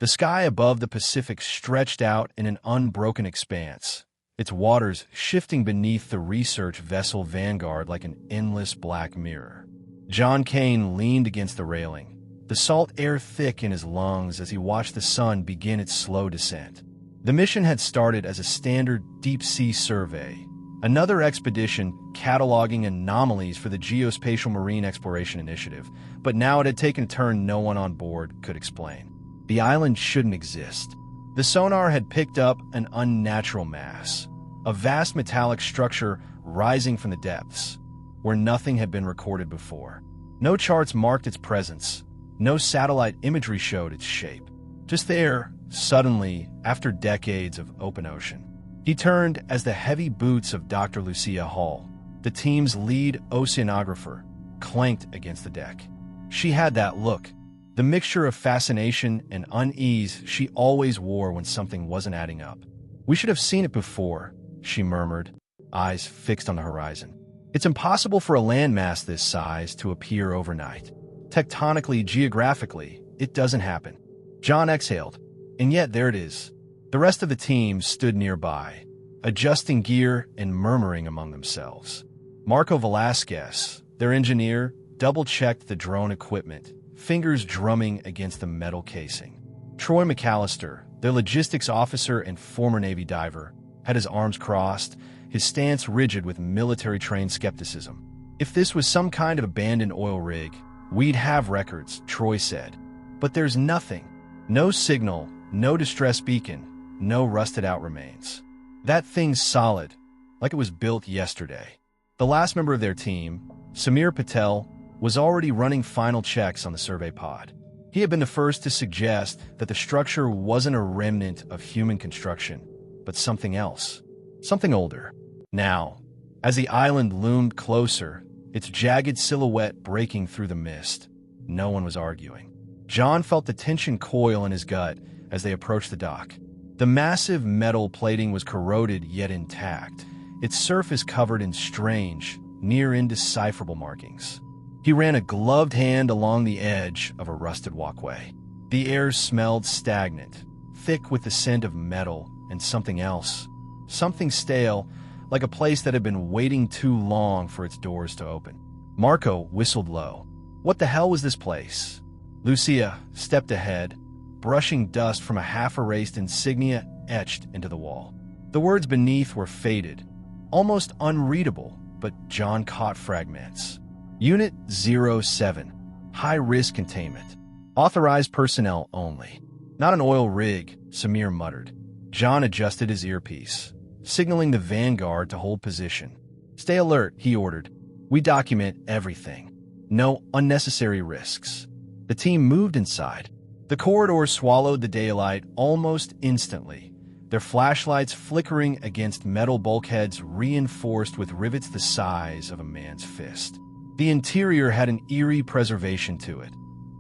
The sky above the Pacific stretched out in an unbroken expanse, its waters shifting beneath the research vessel Vanguard like an endless black mirror. John Kane leaned against the railing, the salt air thick in his lungs as he watched the sun begin its slow descent. The mission had started as a standard deep-sea survey, another expedition cataloging anomalies for the Geospatial Marine Exploration Initiative, but now it had taken a turn no one on board could explain. The island shouldn't exist. The sonar had picked up an unnatural mass, a vast metallic structure rising from the depths, where nothing had been recorded before. No charts marked its presence, no satellite imagery showed its shape. Just there, suddenly, after decades of open ocean. He turned as the heavy boots of Dr. Lucia Hall, the team's lead oceanographer, clanked against the deck. She had that look, the mixture of fascination and unease she always wore when something wasn't adding up. "We should have seen it before," she murmured, eyes fixed on the horizon. "It's impossible for a landmass this size to appear overnight. Tectonically, geographically, it doesn't happen." John exhaled. And yet there it is. The rest of the team stood nearby, adjusting gear and murmuring among themselves. Marco Velasquez, their engineer, double-checked the drone equipment, fingers drumming against the metal casing. Troy McAllister, their logistics officer and former Navy diver, had his arms crossed, his stance rigid with military-trained skepticism. "If this was some kind of abandoned oil rig, we'd have records," Troy said. "But there's nothing. No signal, no distress beacon, no rusted-out remains. That thing's solid, like it was built yesterday." The last member of their team, Samir Patel, was already running final checks on the survey pod. He had been the first to suggest that the structure wasn't a remnant of human construction, but something else, something older. Now, as the island loomed closer, its jagged silhouette breaking through the mist, no one was arguing. John felt the tension coil in his gut as they approached the dock. The massive metal plating was corroded yet intact, its surface covered in strange, near-indecipherable markings. He ran a gloved hand along the edge of a rusted walkway. The air smelled stagnant, thick with the scent of metal and something else, something stale, like a place that had been waiting too long for its doors to open. Marco whistled low. What the hell was this place? Lucia stepped ahead, brushing dust from a half-erased insignia etched into the wall. The words beneath were faded, almost unreadable, but John caught fragments. Unit 07, high-risk containment. Authorized personnel only. Not an oil rig, Samir muttered. John adjusted his earpiece, signaling the Vanguard to hold position. "Stay alert," he ordered. "We document everything. No unnecessary risks." The team moved inside. The corridor swallowed the daylight almost instantly, their flashlights flickering against metal bulkheads reinforced with rivets the size of a man's fist. The interior had an eerie preservation to it,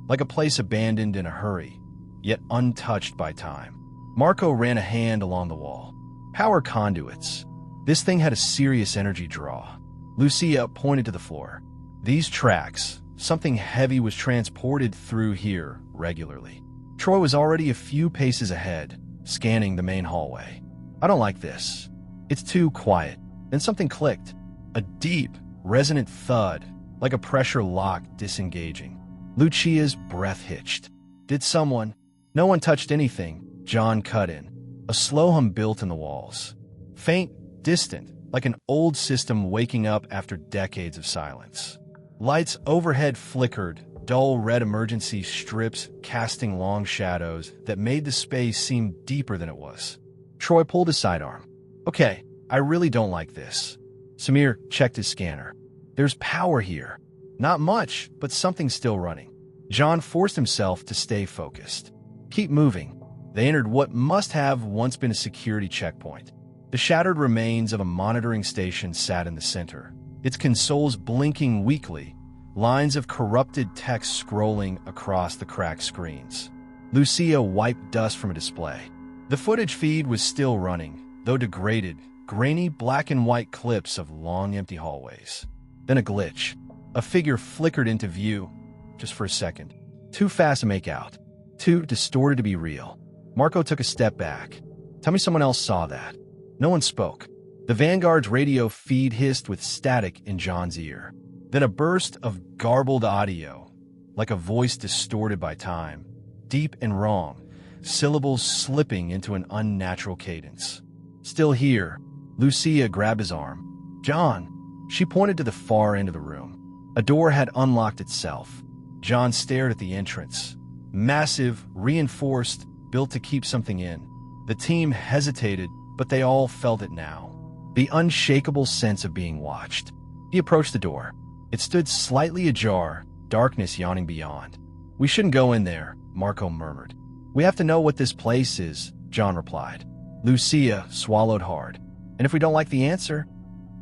like a place abandoned in a hurry, yet untouched by time. Marco ran a hand along the wall. Power conduits. This thing had a serious energy draw. Lucia pointed to the floor. These tracks, something heavy was transported through here regularly. Troy was already a few paces ahead, scanning the main hallway. "I don't like this. It's too quiet." Then something clicked. A deep, resonant thud, like a pressure lock disengaging. Lucia's breath hitched. Did someone? No one touched anything, John cut in. A slow hum built in the walls. Faint, distant, like an old system waking up after decades of silence. Lights overhead flickered, dull red emergency strips casting long shadows that made the space seem deeper than it was. Troy pulled his sidearm. "Okay, I really don't like this." Samir checked his scanner. "There's power here. Not much, but something's still running." John forced himself to stay focused. "Keep moving." They entered what must have once been a security checkpoint. The shattered remains of a monitoring station sat in the center, its consoles blinking weakly, lines of corrupted text scrolling across the cracked screens. Lucia wiped dust from a display. The footage feed was still running, though degraded, grainy black and white clips of long empty hallways. Then a glitch. A figure flickered into view, just for a second. Too fast to make out. Too distorted to be real. Marco took a step back. Tell me someone else saw that. No one spoke. The Vanguard's radio feed hissed with static in John's ear. Then a burst of garbled audio, like a voice distorted by time, deep and wrong, syllables slipping into an unnatural cadence. Still here, Lucia grabbed his arm. John. She pointed to the far end of the room. A door had unlocked itself. John stared at the entrance. Massive, reinforced, built to keep something in. The team hesitated, but they all felt it now. The unshakable sense of being watched. He approached the door. It stood slightly ajar, darkness yawning beyond. We shouldn't go in there, Marco murmured. We have to know what this place is, John replied. Lucia swallowed hard. And if we don't like the answer?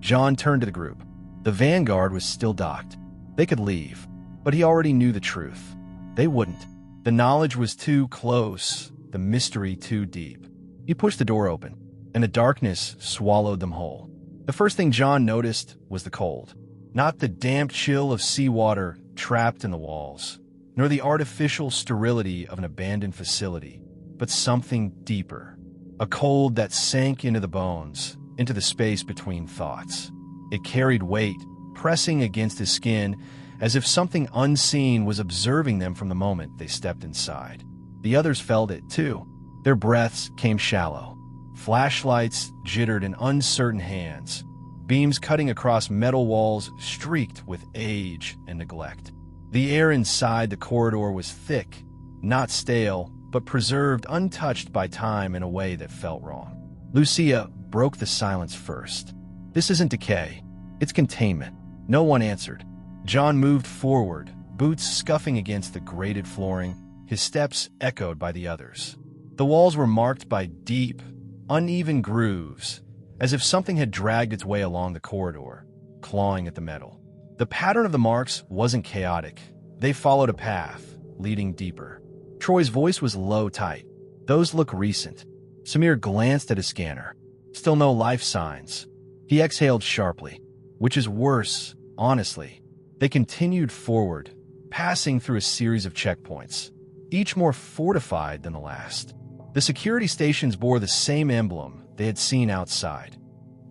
John turned to the group. The Vanguard was still docked. They could leave, but he already knew the truth. They wouldn't. The knowledge was too close, the mystery too deep. He pushed the door open, and the darkness swallowed them whole. The first thing John noticed was the cold. Not the damp chill of seawater trapped in the walls, nor the artificial sterility of an abandoned facility, but something deeper. A cold that sank into the bones, into the space between thoughts. It carried weight, pressing against his skin, as if something unseen was observing them from the moment they stepped inside. The others felt it, too. Their breaths came shallow. Flashlights jittered in uncertain hands. Beams cutting across metal walls streaked with age and neglect. The air inside the corridor was thick, not stale, but preserved untouched by time in a way that felt wrong. Lucia broke the silence first. This isn't decay. It's containment. No one answered. John moved forward, boots scuffing against the grated flooring, his steps echoed by the others. The walls were marked by deep, uneven grooves, as if something had dragged its way along the corridor, clawing at the metal. The pattern of the marks wasn't chaotic. They followed a path, leading deeper. Troy's voice was low, tight. Those look recent. Samir glanced at his scanner. Still no life signs. He exhaled sharply. Which is worse, honestly. They continued forward, passing through a series of checkpoints, each more fortified than the last. The security stations bore the same emblem they had seen outside.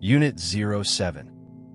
Unit 07.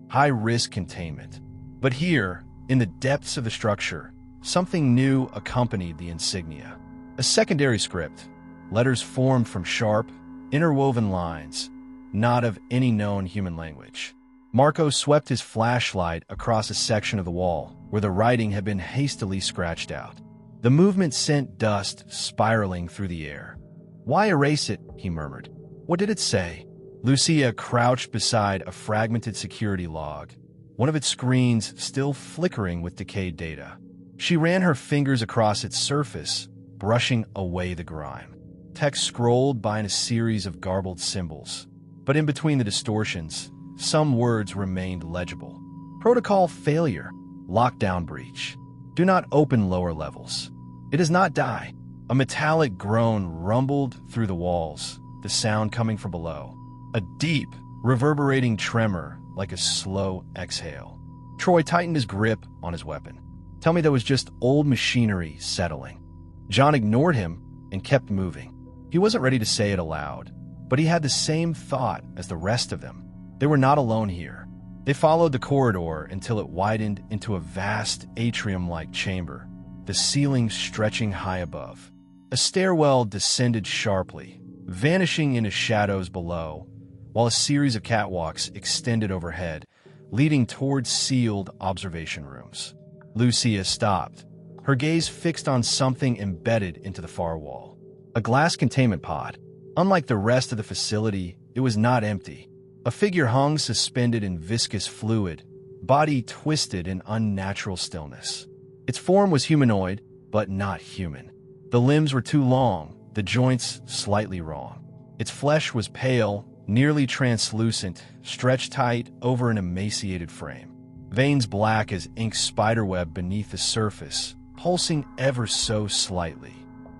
High-risk containment. But here, in the depths of the structure, something new accompanied the insignia. A secondary script, letters formed from sharp, interwoven lines, not of any known human language. Marco swept his flashlight across a section of the wall where the writing had been hastily scratched out. The movement sent dust spiraling through the air. Why erase it? He murmured. What did it say? Lucia crouched beside a fragmented security log, one of its screens still flickering with decayed data. She ran her fingers across its surface, brushing away the grime. Text scrolled by in a series of garbled symbols, but in between the distortions, some words remained legible. Protocol failure. Lockdown breach. Do not open lower levels. It does not die. A metallic groan rumbled through the walls, the sound coming from below. A deep, reverberating tremor like a slow exhale. Troy tightened his grip on his weapon. Tell me that was just old machinery settling. John ignored him and kept moving. He wasn't ready to say it aloud, but he had the same thought as the rest of them. They were not alone here. They followed the corridor until it widened into a vast atrium-like chamber, the ceiling stretching high above. A stairwell descended sharply, vanishing into shadows below, while a series of catwalks extended overhead, leading towards sealed observation rooms. Lucia stopped, her gaze fixed on something embedded into the far wall. A glass containment pod. Unlike the rest of the facility, it was not empty. A figure hung suspended in viscous fluid, body twisted in unnatural stillness. Its form was humanoid, but not human. The limbs were too long, the joints slightly wrong. Its flesh was pale, nearly translucent, stretched tight over an emaciated frame. Veins black as ink spiderweb beneath the surface, pulsing ever so slightly.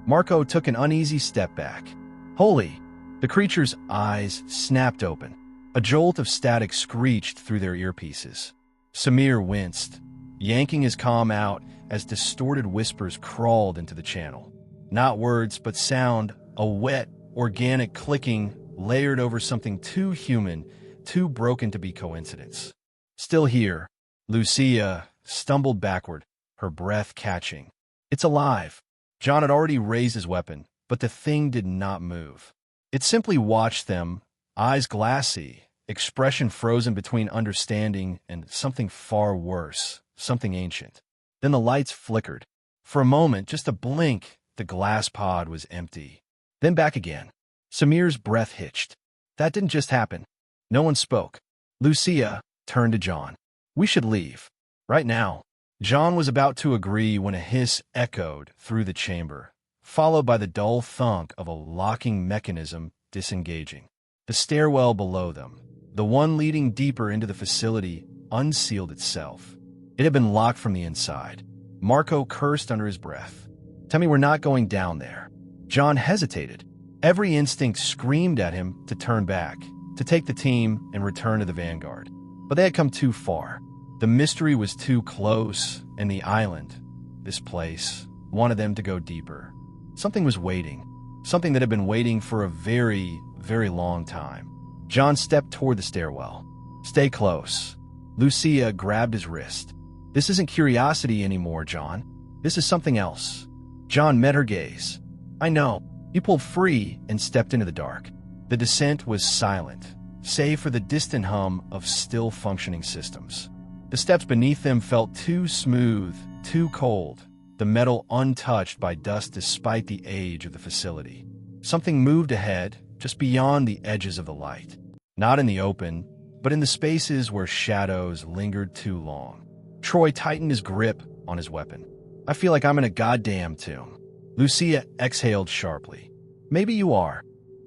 Marco took an uneasy step back. Holy! The creature's eyes snapped open. A jolt of static screeched through their earpieces. Samir winced, yanking his comm out as distorted whispers crawled into the channel. Not words, but sound, a wet, organic clicking layered over something too human, too broken to be coincidence. Still here, Lucia stumbled backward, her breath catching. It's alive. John had already raised his weapon, but the thing did not move. It simply watched them, eyes glassy, expression frozen between understanding and something far worse, something ancient. Then the lights flickered. For a moment, just a blink, the glass pod was empty. Then back again. Samir's breath hitched. That didn't just happen. No one spoke. Lucia turned to John. We should leave. Right now. John was about to agree when a hiss echoed through the chamber, followed by the dull thunk of a locking mechanism disengaging. The stairwell below them, the one leading deeper into the facility, unsealed itself. It had been locked from the inside. Marco cursed under his breath. Tell me we're not going down there. John hesitated. Every instinct screamed at him to turn back, to take the team and return to the vanguard. But they had come too far. The mystery was too close, and the island, this place, wanted them to go deeper. Something was waiting. Something that had been waiting for a very, very long time. John stepped toward the stairwell. Stay close. Lucia grabbed his wrist. This isn't curiosity anymore, John. This is something else. John met her gaze. I know. He pulled free and stepped into the dark. The descent was silent, save for the distant hum of still-functioning systems. The steps beneath them felt too smooth, too cold, the metal untouched by dust despite the age of the facility. Something moved ahead, just beyond the edges of the light. Not in the open, but in the spaces where shadows lingered too long. Troy tightened his grip on his weapon. I feel like I'm in a goddamn tomb. Lucia exhaled sharply. Maybe you are.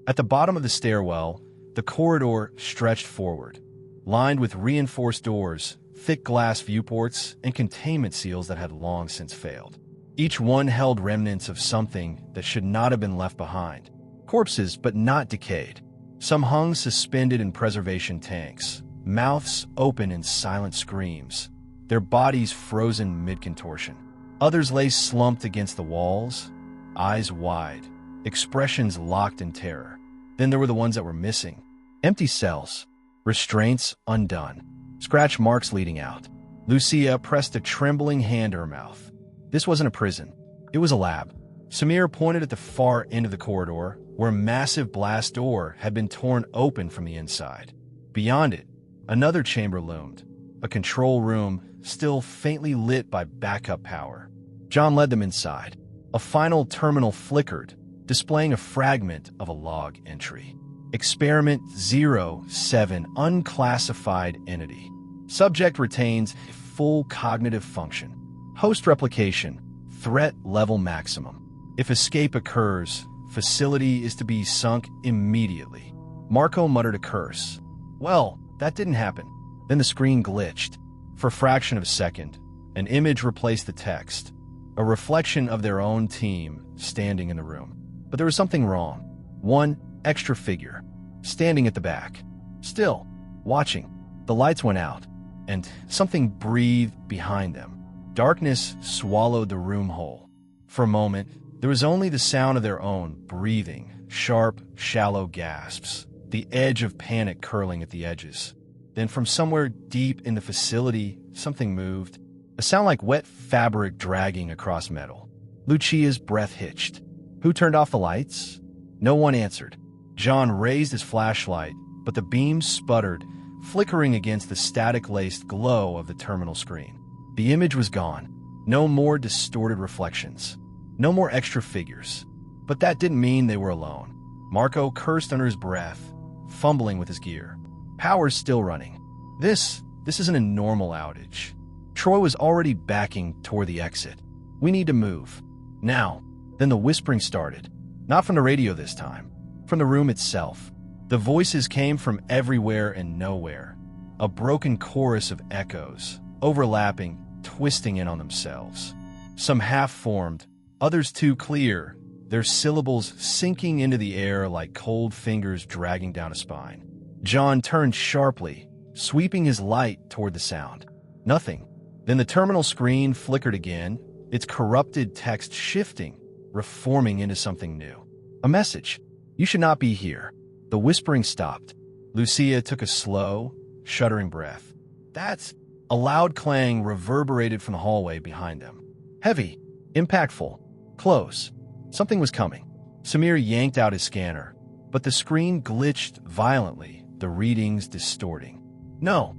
At the bottom of the stairwell, the corridor stretched forward, lined with reinforced doors, thick glass viewports, and containment seals that had long since failed. Each one held remnants of something that should not have been left behind. Corpses, but not decayed. Some hung suspended in preservation tanks, mouths open in silent screams, their bodies frozen mid-contortion. Others lay slumped against the walls, eyes wide, expressions locked in terror. Then there were the ones that were missing. Empty cells, restraints undone, scratch marks leading out. Lucia pressed a trembling hand to her mouth. This wasn't a prison. It was a lab. Samir pointed at the far end of the corridor, where a massive blast door had been torn open from the inside. Beyond it, another chamber loomed, a control room still faintly lit by backup power. John led them inside. A final terminal flickered, displaying a fragment of a log entry. Experiment 07, unclassified entity. Subject retains full cognitive function. Host replication, threat level maximum. If escape occurs, facility is to be sunk immediately. Marco muttered a curse. Well, that didn't happen. Then the screen glitched. For a fraction of a second, an image replaced the text, a reflection of their own team standing in the room. But there was something wrong. One extra figure, standing at the back, still, watching. The lights went out, and something breathed behind them. Darkness swallowed the room whole. For a moment, there was only the sound of their own breathing, sharp, shallow gasps, the edge of panic curling at the edges. Then from somewhere deep in the facility, something moved, a sound like wet fabric dragging across metal. Lucia's breath hitched. Who turned off the lights? No one answered. John raised his flashlight, but the beams sputtered, flickering against the static-laced glow of the terminal screen. The image was gone. No more distorted reflections. No more extra figures. But that didn't mean they were alone. Marco cursed under his breath, fumbling with his gear. Power's still running. This isn't a normal outage. Troy was already backing toward the exit. We need to move. Now. Then the whispering started. Not from the radio this time. From the room itself. The voices came from everywhere and nowhere. A broken chorus of echoes, overlapping, twisting in on themselves. Some half-formed, others too clear, their syllables sinking into the air like cold fingers dragging down a spine. John turned sharply, sweeping his light toward the sound. Nothing. Then the terminal screen flickered again, its corrupted text shifting, reforming into something new. A message. You should not be here. The whispering stopped. Lucia took a slow, shuddering breath. That's... A loud clang reverberated from the hallway behind them. Heavy, impactful, close. Something was coming. Samir yanked out his scanner, but the screen glitched violently, the readings distorting. No.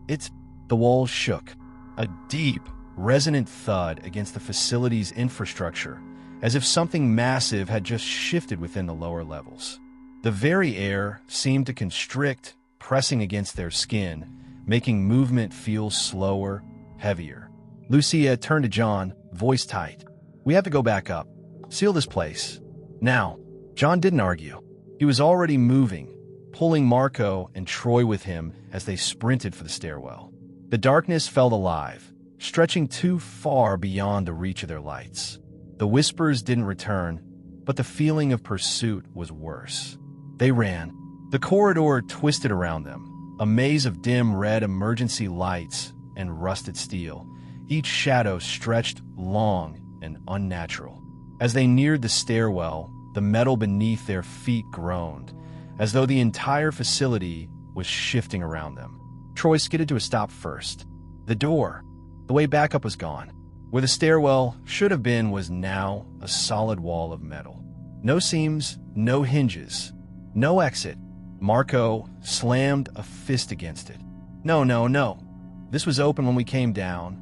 It's... The walls shook. A deep, resonant thud against the facility's infrastructure, as if something massive had just shifted within the lower levels. The very air seemed to constrict, pressing against their skin, making movement feel slower, heavier. Lucia turned to John, voice tight. We have to go back up. Seal this place. Now. John didn't argue. He was already moving, pulling Marco and Troy with him as they sprinted for the stairwell. The darkness felt alive, stretching too far beyond the reach of their lights. The whispers didn't return, but the feeling of pursuit was worse. They ran. The corridor twisted around them, a maze of dim red emergency lights and rusted steel, each shadow stretched long and unnatural. As they neared the stairwell, the metal beneath their feet groaned, as though the entire facility was shifting around them. Troy skidded to a stop first. The door, the way back up was gone. Where the stairwell should have been was now a solid wall of metal. No seams, no hinges, no exit. Marco slammed a fist against it. No. This was open when we came down.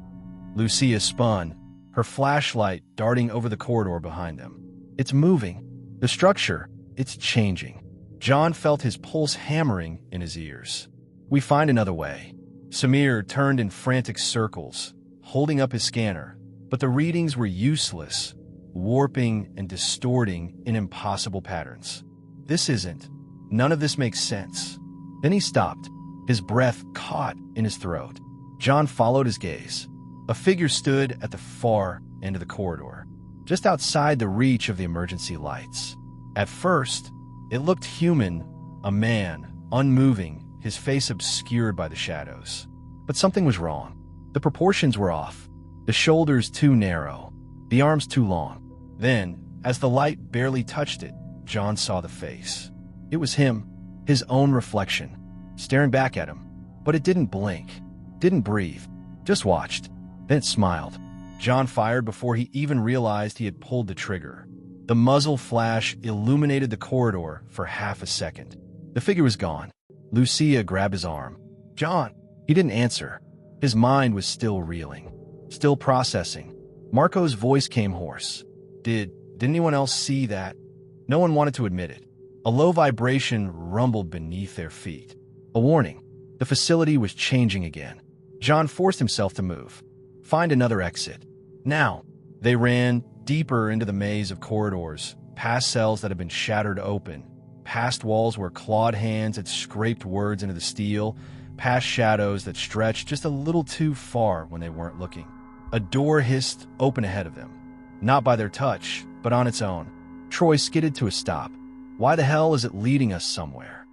Lucia spun, her flashlight darting over the corridor behind them. It's moving. The structure, it's changing. John felt his pulse hammering in his ears. We find another way. Samir turned in frantic circles, holding up his scanner, but the readings were useless, warping and distorting in impossible patterns. This isn't. None of this makes sense. Then he stopped, his breath caught in his throat. John followed his gaze. A figure stood at the far end of the corridor, just outside the reach of the emergency lights. At first, it looked human, a man, unmoving, his face obscured by the shadows. But something was wrong. The proportions were off, the shoulders too narrow, the arms too long. Then, as the light barely touched it, John saw the face. It was him, his own reflection, staring back at him. But it didn't blink, didn't breathe, just watched. Then it smiled. John fired before he even realized he had pulled the trigger. The muzzle flash illuminated the corridor for half a second. The figure was gone. Lucia grabbed his arm. John! He didn't answer. His mind was still reeling, still processing. Marco's voice came hoarse. Did anyone else see that? No one wanted to admit it. A low vibration rumbled beneath their feet. A warning. The facility was changing again. John forced himself to move. Find another exit. Now. They ran deeper into the maze of corridors, past cells that had been shattered open, past walls where clawed hands had scraped words into the steel, past shadows that stretched just a little too far when they weren't looking. A door hissed open ahead of them. Not by their touch, but on its own. Troy skidded to a stop. Why the hell is it leading us somewhere?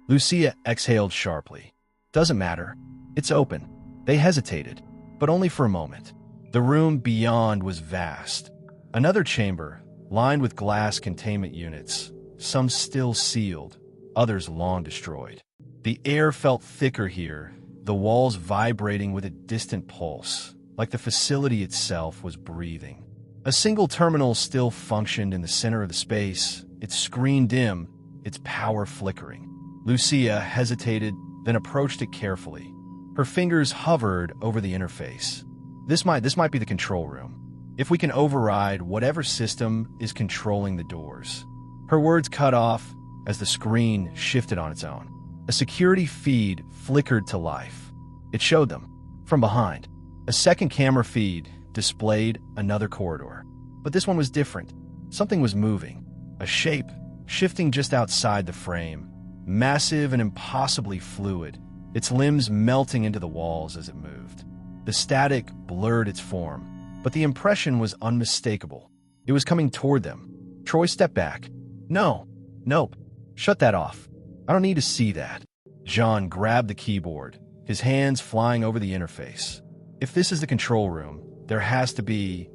Lucia exhaled sharply. Doesn't matter. It's open. They hesitated, but only for a moment. The room beyond was vast. Another chamber, lined with glass containment units, some still sealed, others long destroyed. The air felt thicker here, the walls vibrating with a distant pulse, like the facility itself was breathing. A single terminal still functioned in the center of the space, its screen dim, its power flickering. Lucia hesitated, then approached it carefully. Her fingers hovered over the interface. This might be the control room. If we can override whatever system is controlling the doors. Her words cut off as the screen shifted on its own. A security feed flickered to life. It showed them, from behind. A second camera feed displayed another corridor. But this one was different. Something was moving. A shape, shifting just outside the frame. Massive and impossibly fluid, its limbs melting into the walls as it moved. The static blurred its form, but the impression was unmistakable. It was coming toward them. Troy stepped back. Nope. Shut that off. I don't need to see that. John grabbed the keyboard, his hands flying over the interface. If this is the control room, there has to be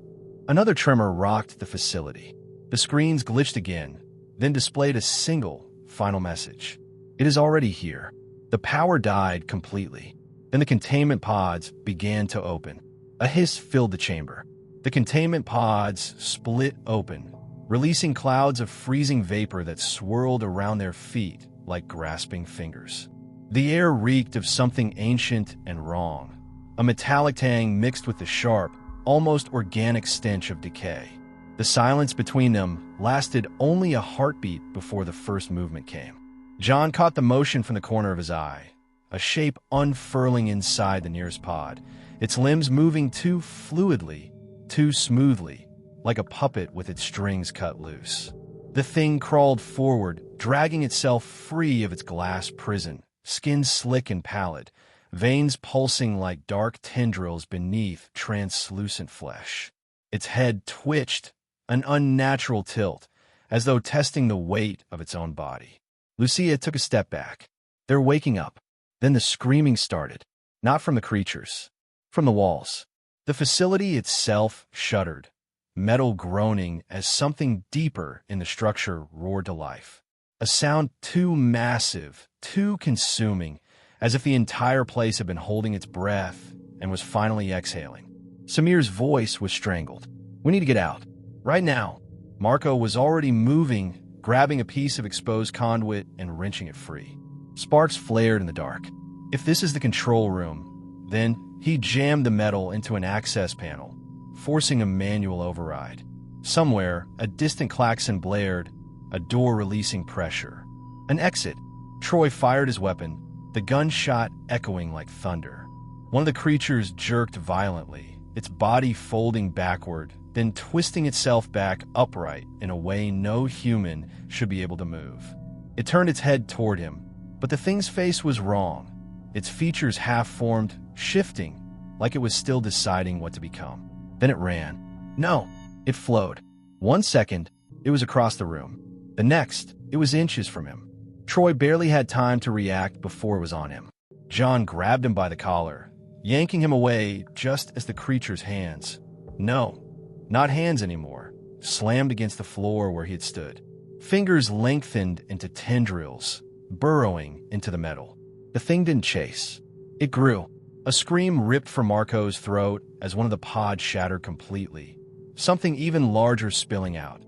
Another tremor rocked the facility. The screens glitched again, then displayed a single, final message. It is already here. The power died completely. Then the containment pods began to open. A hiss filled the chamber. The containment pods split open, releasing clouds of freezing vapor that swirled around their feet like grasping fingers. The air reeked of something ancient and wrong, a metallic tang mixed with the sharp, almost organic stench of decay. The silence between them lasted only a heartbeat before the first movement came. John caught the motion from the corner of his eye, a shape unfurling inside the nearest pod, its limbs moving too fluidly, too smoothly, like a puppet with its strings cut loose. The thing crawled forward, dragging itself free of its glass prison, skin slick and pallid, veins pulsing like dark tendrils beneath translucent flesh. Its head twitched, an unnatural tilt, as though testing the weight of its own body. Lucia took a step back. They're waking up. Then the screaming started, not from the creatures, from the walls. The facility itself shuddered, metal groaning as something deeper in the structure roared to life. A sound too massive, too consuming, as if the entire place had been holding its breath and was finally exhaling. Samir's voice was strangled. "We need to get out. Right now." Marco was already moving, grabbing a piece of exposed conduit and wrenching it free. Sparks flared in the dark. If this is the control room, then he jammed the metal into an access panel, forcing a manual override. Somewhere, a distant klaxon blared, a door releasing pressure. An exit. Troy fired his weapon, the gunshot echoing like thunder. One of the creatures jerked violently, its body folding backward, then twisting itself back upright in a way no human should be able to move. It turned its head toward him, but the thing's face was wrong. Its features half-formed, shifting, like it was still deciding what to become. Then it ran. No, it flowed. 1 second, it was across the room. The next, it was inches from him. Troy barely had time to react before it was on him. John grabbed him by the collar, yanking him away just as the creature's hands, no, not hands anymore, slammed against the floor where he had stood. Fingers lengthened into tendrils, burrowing into the metal. The thing didn't chase. It grew. A scream ripped from Marco's throat as one of the pods shattered completely, something even larger spilling out.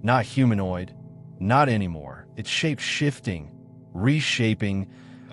Not humanoid, not anymore. Its shape shifting, reshaping,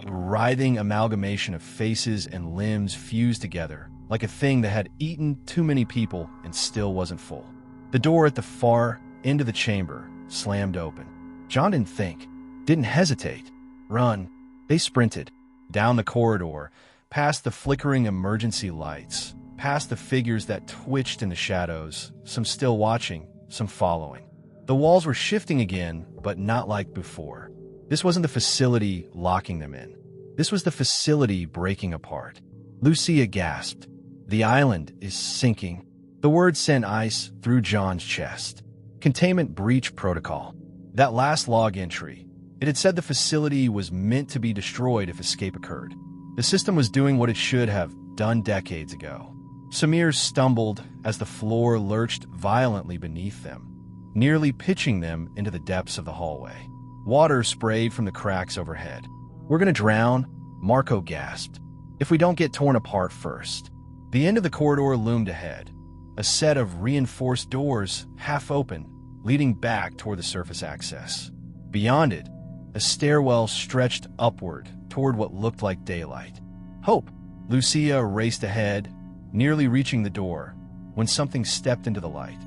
a writhing amalgamation of faces and limbs fused together, like a thing that had eaten too many people and still wasn't full. The door at the far end of the chamber slammed open. John didn't think, didn't hesitate. Run. They sprinted, down the corridor, past the flickering emergency lights, past the figures that twitched in the shadows, some still watching, some following. The walls were shifting again, but not like before. This wasn't the facility locking them in. This was the facility breaking apart. Lucia gasped. The island is sinking. The word sent ice through John's chest. Containment breach protocol. That last log entry. It had said the facility was meant to be destroyed if escape occurred. The system was doing what it should have done decades ago. Samir stumbled as the floor lurched violently beneath them, nearly pitching them into the depths of the hallway. Water sprayed from the cracks overhead. "We're gonna drown," Marco gasped, "if we don't get torn apart first." The end of the corridor loomed ahead, a set of reinforced doors, half open, leading back toward the surface access. Beyond it, a stairwell stretched upward toward what looked like daylight. Hope! Lucia raced ahead, nearly reaching the door, when something stepped into the light.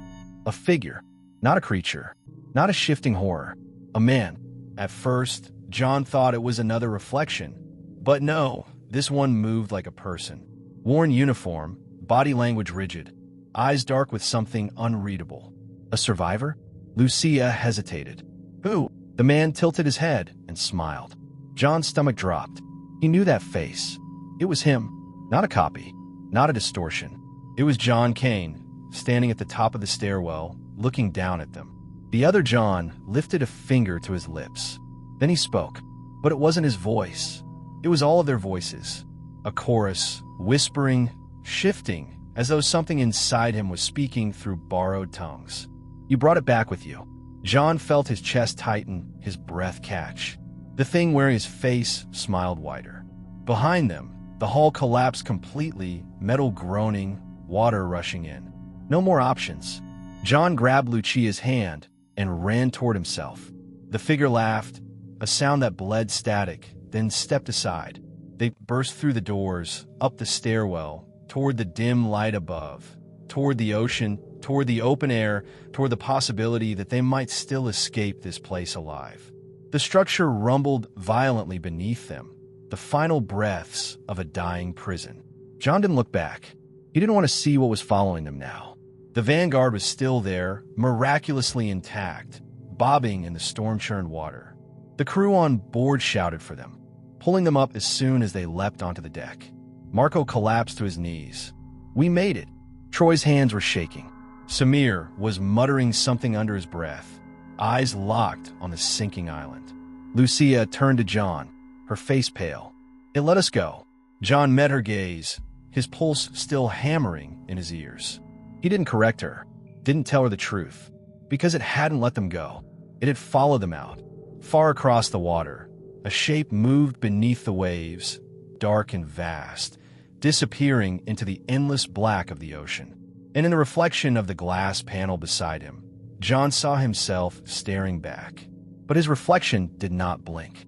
A figure, not a creature, not a shifting horror, a man. At first, John thought it was another reflection. But no, this one moved like a person. Worn uniform, body language rigid, eyes dark with something unreadable. A survivor? Lucia hesitated. Who? The man tilted his head and smiled. John's stomach dropped. He knew that face. It was him. Not a copy. Not a distortion. It was John Kane, standing at the top of the stairwell, looking down at them. The other John lifted a finger to his lips. Then he spoke. But it wasn't his voice. It was all of their voices. A chorus, whispering, shifting, as though something inside him was speaking through borrowed tongues. "You brought it back with you." John felt his chest tighten, his breath catch. The thing wearing his face smiled wider. Behind them, the hull collapsed completely, metal groaning, water rushing in. No more options. John grabbed Lucia's hand and ran toward himself. The figure laughed, a sound that bled static, then stepped aside. They burst through the doors, up the stairwell, toward the dim light above, toward the ocean, toward the open air, toward the possibility that they might still escape this place alive. The structure rumbled violently beneath them, the final breaths of a dying prison. John didn't look back. He didn't want to see what was following them now. The Vanguard was still there, miraculously intact, bobbing in the storm-churned water. The crew on board shouted for them, pulling them up as soon as they leapt onto the deck. Marco collapsed to his knees. "We made it." Troy's hands were shaking. Samir was muttering something under his breath, eyes locked on the sinking island. Lucia turned to John, her face pale. "It let us go." John met her gaze, his pulse still hammering in his ears. He didn't correct her, didn't tell her the truth, because it hadn't let them go. It had followed them out. Far across the water, a shape moved beneath the waves, dark and vast, disappearing into the endless black of the ocean. And in the reflection of the glass panel beside him, John saw himself staring back. But his reflection did not blink.